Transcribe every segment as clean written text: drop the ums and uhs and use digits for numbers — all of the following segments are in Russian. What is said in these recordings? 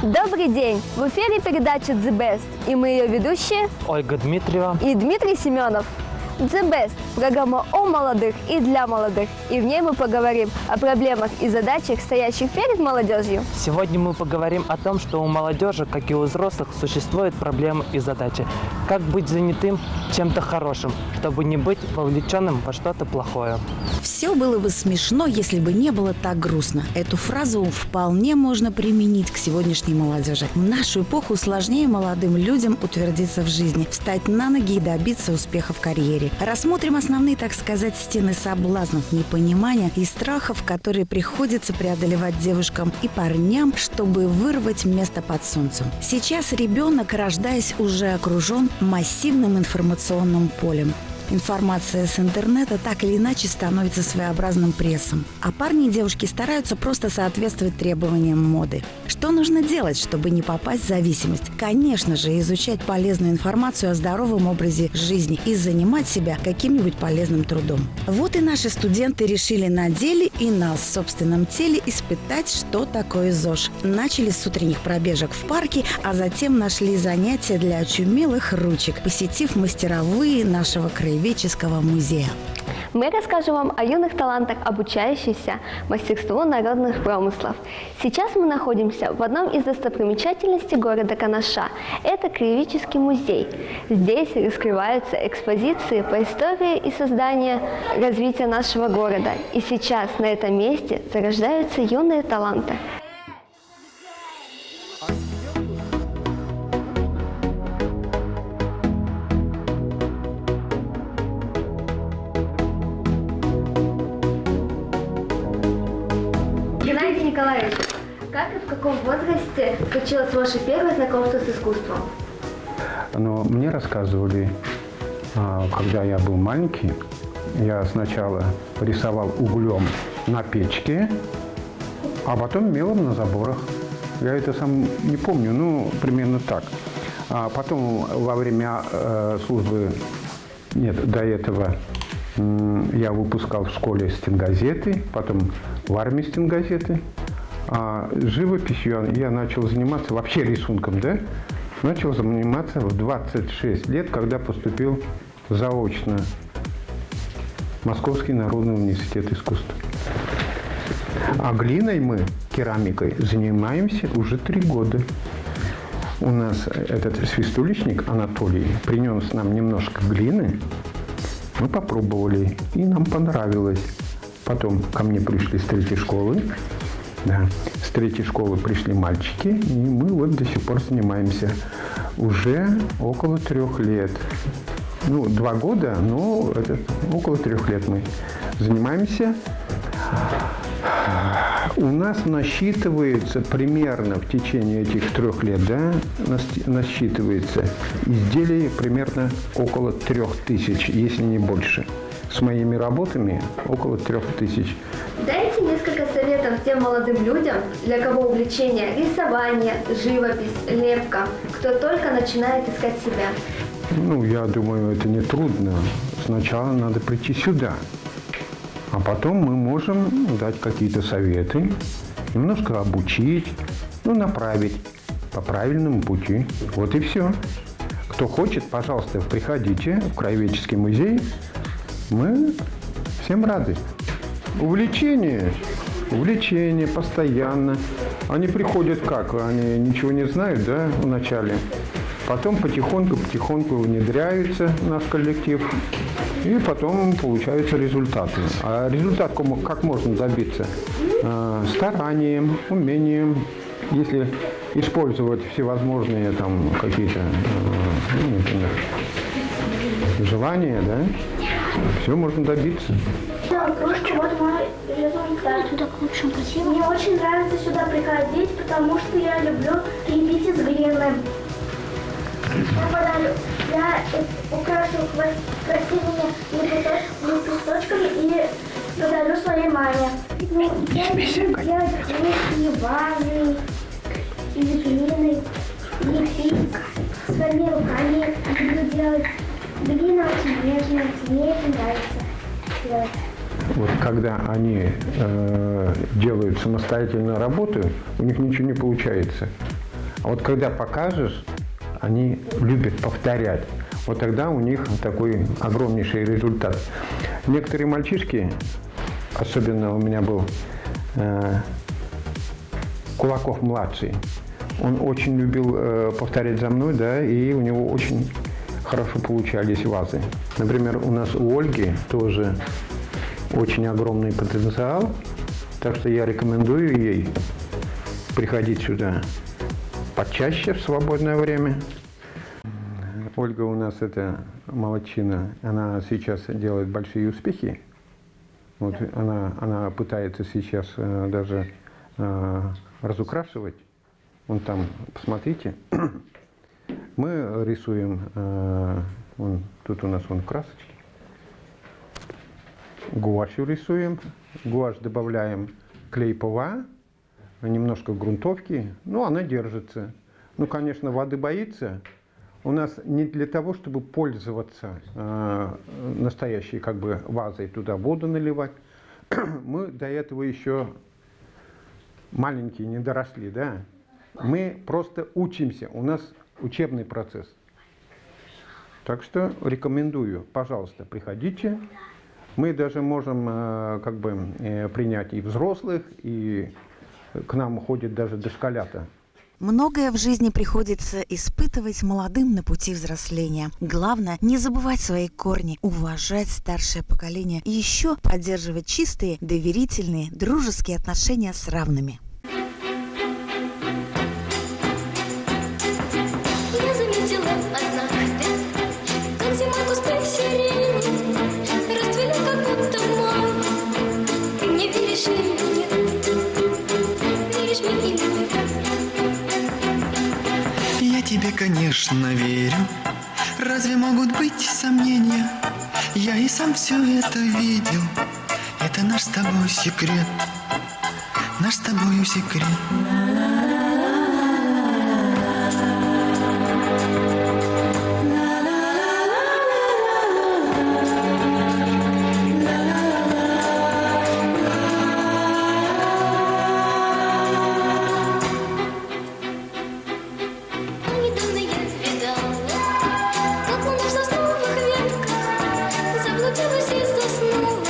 Добрый день! В эфире передача The Best, и мы ее ведущие Ольга Дмитриева и Дмитрий Семенов. The Best – программа о молодых и для молодых, и в ней мы поговорим о проблемах и задачах, стоящих перед молодежью. Сегодня мы поговорим о том, что у молодежи, как и у взрослых, существуют проблемы и задачи. Как быть занятым чем-то хорошим, чтобы не быть вовлеченным во что-то плохое. Все было бы смешно, если бы не было так грустно. Эту фразу вполне можно применить к сегодняшней молодежи. В нашу эпоху сложнее молодым людям утвердиться в жизни, встать на ноги и добиться успеха в карьере. Рассмотрим основные, так сказать, стены соблазнов, непонимания и страхов, которые приходится преодолевать девушкам и парням, чтобы вырвать место под солнцем. Сейчас ребенок, рождаясь, уже окружен массивным информационным полем. Информация с интернета так или иначе становится своеобразным прессом. А парни и девушки стараются просто соответствовать требованиям моды. Что нужно делать, чтобы не попасть в зависимость? Конечно же, изучать полезную информацию о здоровом образе жизни и занимать себя каким-нибудь полезным трудом. Вот и наши студенты решили на деле и на собственном теле испытать, что такое ЗОЖ. Начали с утренних пробежек в парке, а затем нашли занятия для очумелых ручек, посетив мастеровые нашего краеведческого музея. Мы расскажем вам о юных талантах, обучающихся мастерству народных промыслов. Сейчас мы находимся в одном из достопримечательностей города Канаша. Это краеведческий музей. Здесь раскрываются экспозиции по истории и созданию развития нашего города. И сейчас на этом месте зарождаются юные таланты. Николаевич, как и в каком возрасте случилось ваше первое знакомство с искусством? Но мне рассказывали, когда я был маленький, я сначала рисовал углем на печке, а потом мелом на заборах. Я это сам не помню, ну, примерно так. А потом во время службы, нет, до этого я выпускал в школе стенгазеты, потом в армии стенгазеты. А живописью я начал заниматься, вообще рисунком, да? Начал заниматься в 26 лет, когда поступил заочно в Московский народный университет искусств. А глиной мы, керамикой, занимаемся уже 3 года. У нас этот свистуличник Анатолий принес нам немножко глины. Мы попробовали, и нам понравилось. Потом ко мне пришли с 3-й школы. Да. С 3-й школы пришли мальчики, и мы вот до сих пор занимаемся. Уже около 3 лет. Ну, 2 года, но около 3 лет мы занимаемся. У нас насчитывается примерно в течение этих 3 лет, да, насчитывается изделий примерно около 3000, если не больше. С моими работами около 3000. Дайте несколько советов тем молодым людям, для кого увлечение рисование, живопись, лепка, кто только начинает искать себя. Ну, я думаю, это не трудно. Сначала надо прийти сюда, а потом мы можем дать какие-то советы, немножко обучить, ну, направить по правильному пути. Вот и все. Кто хочет, пожалуйста, приходите в краеведческий музей. Мы всем рады. Увлечение постоянно. Они приходят как? Они ничего не знают, да, вначале. Потом потихоньку внедряются в наш коллектив. И потом получаются результаты. А результат как можно добиться? Старанием, умением. Если использовать всевозможные там какие-то, ну, например, желания, да, все можно добиться. Кружка, вот мой результат. Мне очень нравится сюда приходить, потому что я люблю лепить из глины. Я украшу красивыми лепесточками и подарю своей маме. Я люблю делать и вазы, из глины, лепить своими руками. Люблю делать. Глина очень нежная, мне это нравится делать. Вот когда они делают самостоятельно работу, у них ничего не получается. А вот когда покажешь, они любят повторять. Вот тогда у них такой огромнейший результат. Некоторые мальчишки, особенно у меня был Кулаков-младший, он очень любил повторять за мной, да, и у него очень хорошо получались вазы. Например, у нас у Ольги тоже очень огромный потенциал, так что я рекомендую ей приходить сюда почаще в свободное время. Ольга у нас это молодчина, она сейчас делает большие успехи. Вот она пытается сейчас даже разукрашивать. Вон там, посмотрите, мы рисуем, тут у нас красочки, гуашью рисуем, гуашь добавляем клей ПВА, немножко грунтовки, она держится. Конечно, воды боится. У нас не для того, чтобы пользоваться настоящей вазой, туда воду наливать. Мы до этого еще маленькие, не доросли, да? Мы просто учимся, у нас учебный процесс. Так что рекомендую, пожалуйста, приходите. Мы даже можем принять и взрослых, и к нам ходят даже дошколята. Многое в жизни приходится испытывать молодым на пути взросления. Главное – не забывать свои корни, уважать старшее поколение и еще поддерживать чистые, доверительные, дружеские отношения с равными. Я заметила однажды, как зимой кусты сирени расцвели, как будто мой. Ты мне веришь или нет? Веришь мне или нет? Я тебе, конечно, верю. Разве могут быть сомнения? Я и сам все это видел. Это наш с тобой секрет. Наш с тобою секрет. Недавно я видала, как луна в сосновых ветках заблудилась и заснула.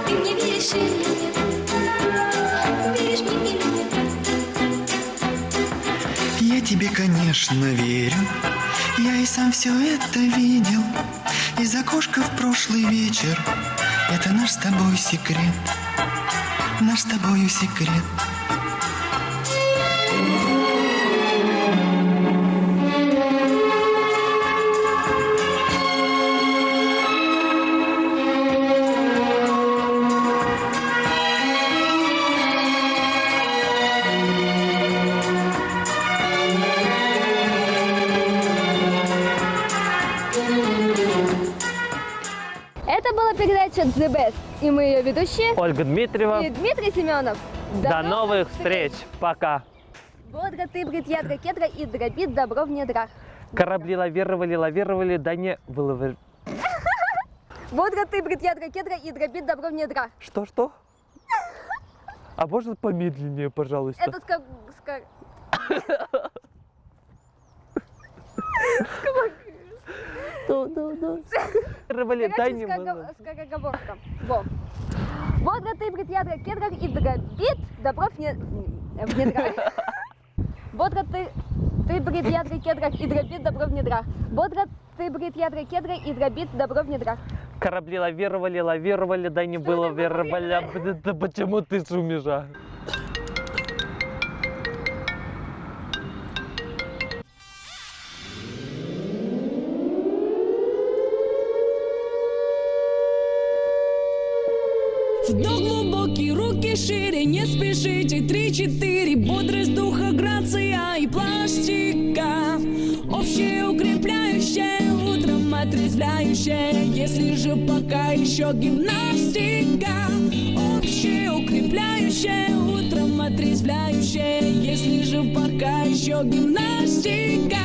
Ты мне веришь или нет? Веришь мне или нет? Я тебе, конечно, верю. Я и сам все это видел. Из окошка в прошлый вечер. Это наш с тобой секрет. Наш с тобою секрет. Это была передача The Best, и мы ее ведущие Ольга Дмитриева. и Дмитрий Семенов. До новых встреч. Пока. Бодро ты, брит, ядра, кедра и дробит добро в недрах. Корабли лавировали, да не выловили. Бодро ты, брит, ядра, кедра и дробит добро в недрах. Что? А можно помедленнее, пожалуйста? Это Да не выловили. скороговорка. Во. Бодро ты, брит, ядра, кедра и дробит добро в недрах. Бодро ты, брит, ядра, кедра и дробит добро в недрах. Бодро ты, брит, ядра, кедра и дробит добро в недрах. Корабли лавировали, да не было вировали. Да почему ты шумишь, а? Вдох глубокий, руки шире, не спешите, 3-4, бодрость духа, грация и пластика. Общее укрепляющее, утром отрезвляющее, если же пока еще гимнастика. Общее укрепляющее, утром отрезвляющее, если же пока еще гимнастика.